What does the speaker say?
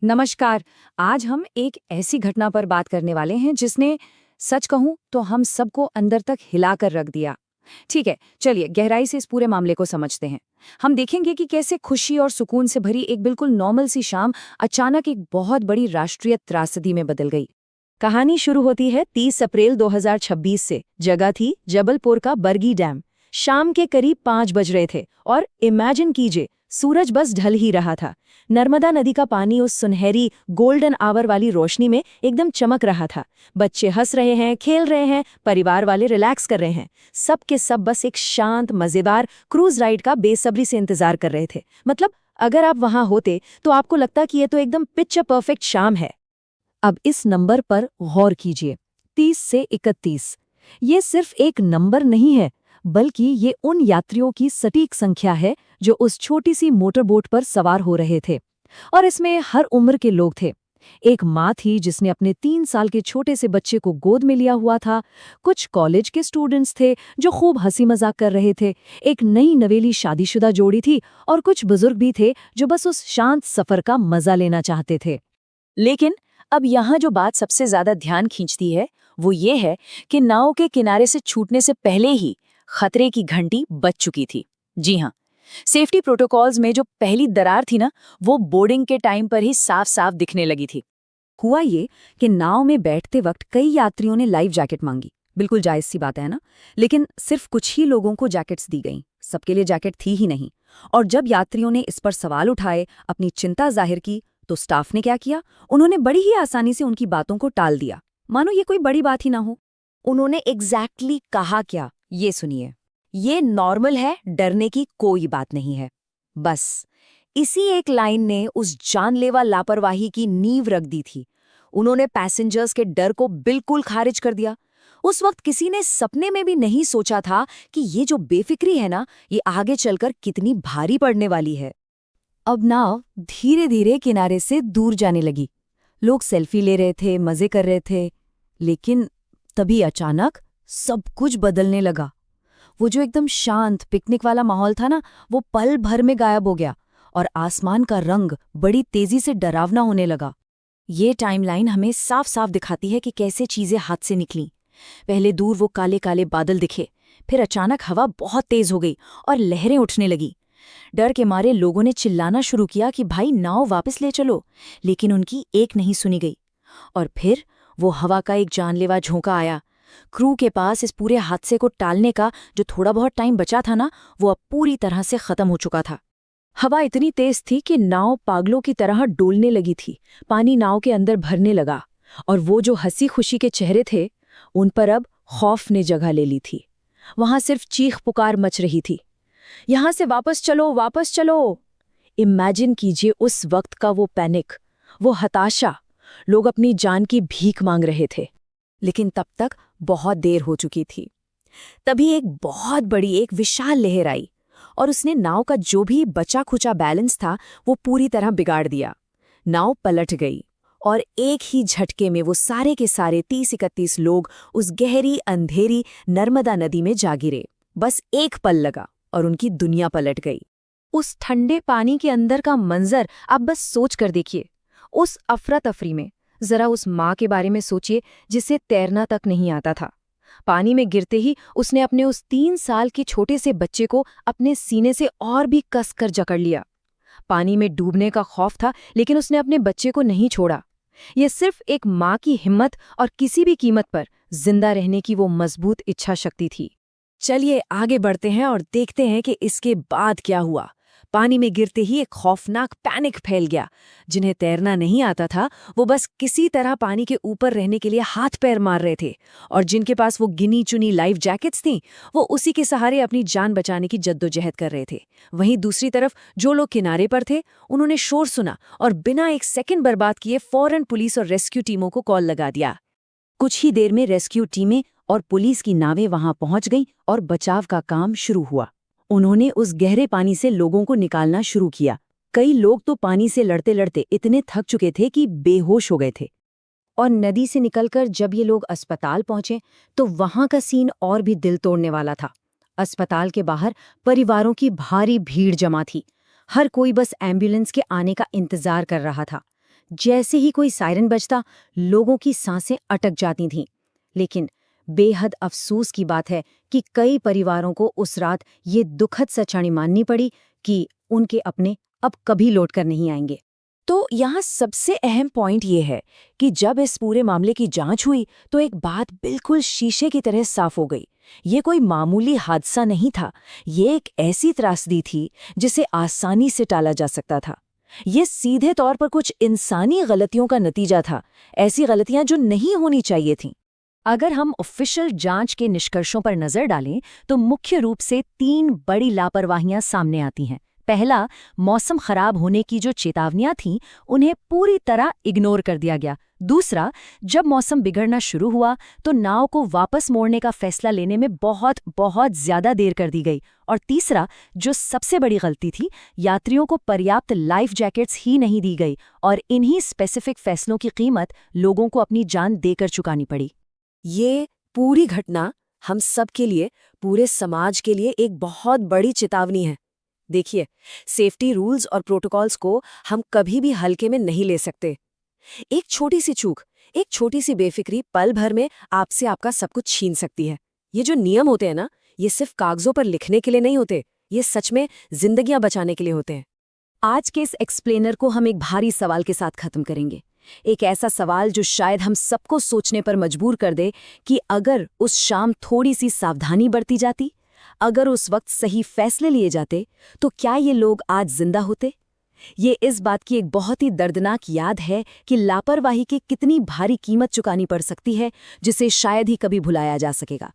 नमस्कार। आज हम एक ऐसी घटना पर बात करने वाले हैं जिसने सच कहूं तो हम सबको अंदर तक हिलाकर रख दिया। ठीक है, चलिए गहराई से इस पूरे मामले को समझते हैं। हम देखेंगे कि कैसे खुशी और सुकून से भरी एक बिल्कुल नॉर्मल सी शाम अचानक एक बहुत बड़ी राष्ट्रीय त्रासदी में बदल गई। कहानी शुरू होती है 30 अप्रैल 2026 से। जगह थी जबलपुर का बरगी डैम। शाम के करीब 5 बज रहे थे और इमेजिन कीजिए, सूरज बस ढल ही रहा था। नर्मदा नदी का पानी उस सुनहरी गोल्डन आवर वाली रोशनी में एकदम चमक रहा था। बच्चे हंस रहे हैं, खेल रहे हैं, परिवार वाले रिलैक्स कर रहे हैं। सब के सब बस एक शांत मजेदार क्रूज राइड का बेसब्री से इंतजार कर रहे थे। मतलब अगर आप वहां होते तो आपको लगता कि ये तो एकदम पिक्चर परफेक्ट शाम है। अब इस नंबर पर गौर कीजिए, 30 से 31। ये सिर्फ एक नंबर नहीं है, बल्कि ये उन यात्रियों की सटीक संख्या है जो उस छोटी सी मोटरबोट पर सवार हो रहे थे। और इसमें हर उम्र के लोग थे। एक माँ थी जिसने अपने 3 साल के छोटे से बच्चे को गोद में लिया हुआ था। कुछ कॉलेज के स्टूडेंट्स थे जो खूब हंसी मजाक कर रहे थे। एक नई नवेली शादीशुदा जोड़ी थी और कुछ बुजुर्ग भी थे जो बस उस शांत सफर का मजा लेना चाहते थे। लेकिन अब यहाँ जो बात सबसे ज्यादा ध्यान खींचती है वो ये है कि नाव के किनारे से छूटने से पहले ही खतरे की घंटी बज चुकी थी। जी हाँ, सेफ्टी प्रोटोकॉल्स में जो पहली दरार थी ना, वो बोर्डिंग के टाइम पर ही साफ साफ दिखने लगी थी। हुआ ये कि नाव में बैठते वक्त कई यात्रियों ने लाइफ जैकेट मांगी। बिल्कुल जायज सी बात है ना। लेकिन सिर्फ कुछ ही लोगों को जैकेट्स दी गईं। सबके लिए जैकेट थी ही नहीं। और जब यात्रियों ने इस पर सवाल उठाए, अपनी चिंता जाहिर की, तो स्टाफ ने क्या किया? उन्होंने बड़ी ही आसानी से उनकी बातों को टाल दिया, मानो ये कोई बड़ी बात ही ना हो। उन्होंने एग्जैक्टली कहा क्या, ये सुनिए। ये नॉर्मल है, डरने की कोई बात नहीं है। बस इसी एक लाइन ने उस जानलेवा लापरवाही की नींव रख दी थी। उन्होंने पैसेंजर्स के डर को बिल्कुल खारिज कर दिया। उस वक्त किसी ने सपने में भी नहीं सोचा था कि ये जो बेफिक्री है ना, ये आगे चलकर कितनी भारी पड़ने वाली है। अब नाव धीरे धीरे किनारे से दूर जाने लगी। लोग सेल्फी ले रहे थे, मजे कर रहे थे। लेकिन तभी अचानक सब कुछ बदलने लगा। वो जो एकदम शांत पिकनिक वाला माहौल था ना, वो पल भर में गायब हो गया और आसमान का रंग बड़ी तेजी से डरावना होने लगा। ये टाइमलाइन हमें साफ साफ दिखाती है कि कैसे चीजें हाथ से निकलीं। पहले दूर वो काले काले बादल दिखे, फिर अचानक हवा बहुत तेज हो गई और लहरें उठने लगी। डर के मारे लोगों ने चिल्लाना शुरू किया कि भाई नाव वापस ले चलो, लेकिन उनकी एक नहीं सुनी गई। और फिर वो हवा का एक जानलेवा झोंका आया। क्रू के पास इस पूरे हादसे को टालने का जो थोड़ा बहुत टाइम बचा था ना, वो अब पूरी तरह से खत्म हो चुका था। हवा इतनी तेज थी कि नाव पागलों की तरह डोलने लगी थी। पानी नाव के अंदर भरने लगा और वो जो हंसी खुशी के चेहरे थे, उन पर अब खौफ ने जगह ले ली थी। वहां सिर्फ चीख पुकार मच रही थी, यहां से वापस चलो, वापस चलो। इमेजिन कीजिए उस वक्त का वो पैनिक, वो हताशा। लोग अपनी जान की भीख मांग रहे थे। लेकिन तब तक बहुत देर हो चुकी थी। तभी एक बहुत बड़ी, एक विशाल लहर आई और उसने नाव का जो भी बचा खुचा बैलेंस था वो पूरी तरह बिगाड़ दिया। नाव पलट गई और एक ही झटके में वो सारे के सारे 30-31 लोग उस गहरी अंधेरी नर्मदा नदी में जा गिरे। बस एक पल लगा और उनकी दुनिया पलट गई। उस ठंडे पानी के अंदर का मंजर आप बस सोच कर देखिए। उस अफरा तफरी में जरा उस माँ के बारे में सोचिए जिसे तैरना तक नहीं आता था। पानी में गिरते ही उसने अपने उस 3 साल के छोटे से बच्चे को अपने सीने से और भी कसकर जकड़ लिया। पानी में डूबने का खौफ था, लेकिन उसने अपने बच्चे को नहीं छोड़ा। यह सिर्फ एक माँ की हिम्मत और किसी भी कीमत पर जिंदा रहने की वो मजबूत इच्छा शक्ति थी। चलिए आगे बढ़ते हैं और देखते हैं कि इसके बाद क्या हुआ। पानी में गिरते ही एक खौफनाक पैनिक फैल गया। जिन्हें तैरना नहीं आता था वो बस किसी तरह पानी के ऊपर रहने के लिए हाथ पैर मार रहे थे, और जिनके पास वो गिनी चुनी लाइफ जैकेट्स थीं वो उसी के सहारे अपनी जान बचाने की जद्दोजहद कर रहे थे। वहीं दूसरी तरफ जो लोग किनारे पर थे, उन्होंने शोर सुना और बिना एक सेकंड बर्बाद किए फौरन पुलिस और रेस्क्यू टीमों को कॉल लगा दिया। कुछ ही देर में रेस्क्यू टीमें और पुलिस की नावें वहां पहुंच गईं और बचाव का काम शुरू हुआ। उन्होंने उस गहरे पानी से लोगों को निकालना शुरू किया। कई लोग तो पानी से लड़ते लड़ते इतने थक चुके थे कि बेहोश हो गए थे। और नदी से निकलकर जब ये लोग अस्पताल पहुंचे तो वहां का सीन और भी दिल तोड़ने वाला था। अस्पताल के बाहर परिवारों की भारी भीड़ जमा थी। हर कोई बस एम्बुलेंस के आने का इंतजार कर रहा था। जैसे ही कोई सायरन बजता, लोगों की सांसें अटक जाती थीं। लेकिन बेहद अफसोस की बात है कि कई परिवारों को उस रात ये दुखद सच्चाई माननी पड़ी कि उनके अपने अब कभी लौट कर नहीं आएंगे। तो यहाँ सबसे अहम पॉइंट ये है कि जब इस पूरे मामले की जांच हुई तो एक बात बिल्कुल शीशे की तरह साफ हो गई। ये कोई मामूली हादसा नहीं था, ये एक ऐसी त्रासदी थी जिसे आसानी से टाला जा सकता था। ये सीधे तौर पर कुछ इंसानी गलतियों का नतीजा था, ऐसी गलतियां जो नहीं होनी चाहिए थीं। अगर हम ऑफिशियल जांच के निष्कर्षों पर नजर डालें तो मुख्य रूप से 3 बड़ी लापरवाहियां सामने आती हैं। पहला, मौसम खराब होने की जो चेतावनियां थीं उन्हें पूरी तरह इग्नोर कर दिया गया। दूसरा, जब मौसम बिगड़ना शुरू हुआ तो नाव को वापस मोड़ने का फैसला लेने में बहुत ज्यादा देर कर दी गई। और तीसरा, जो सबसे बड़ी गलती थी, यात्रियों को पर्याप्त लाइफ जैकेट्स ही नहीं दी गई और इन्हीं स्पेसिफिक फैसलों की कीमत लोगों को अपनी जान देकर चुकानी पड़ी। ये पूरी घटना हम सब के लिए, पूरे समाज के लिए एक बहुत बड़ी चेतावनी है। देखिए, सेफ्टी रूल्स और प्रोटोकॉल्स को हम कभी भी हल्के में नहीं ले सकते। एक छोटी सी चूक, एक छोटी सी बेफिक्री पल भर में आपसे आपका सब कुछ छीन सकती है। ये जो नियम होते हैं ना, ये सिर्फ कागजों पर लिखने के लिए नहीं होते, ये सच में जिंदगियां बचाने के लिए होते हैं। आज के इस एक्सप्लेनर को हम एक भारी सवाल के साथ खत्म करेंगे। एक ऐसा सवाल जो शायद हम सबको सोचने पर मजबूर कर दे कि अगर उस शाम थोड़ी सी सावधानी बरती जाती, अगर उस वक्त सही फैसले लिए जाते, तो क्या ये लोग आज जिंदा होते? ये इस बात की एक बहुत ही दर्दनाक याद है कि लापरवाही की कितनी भारी कीमत चुकानी पड़ सकती है, जिसे शायद ही कभी भुलाया जा सकेगा।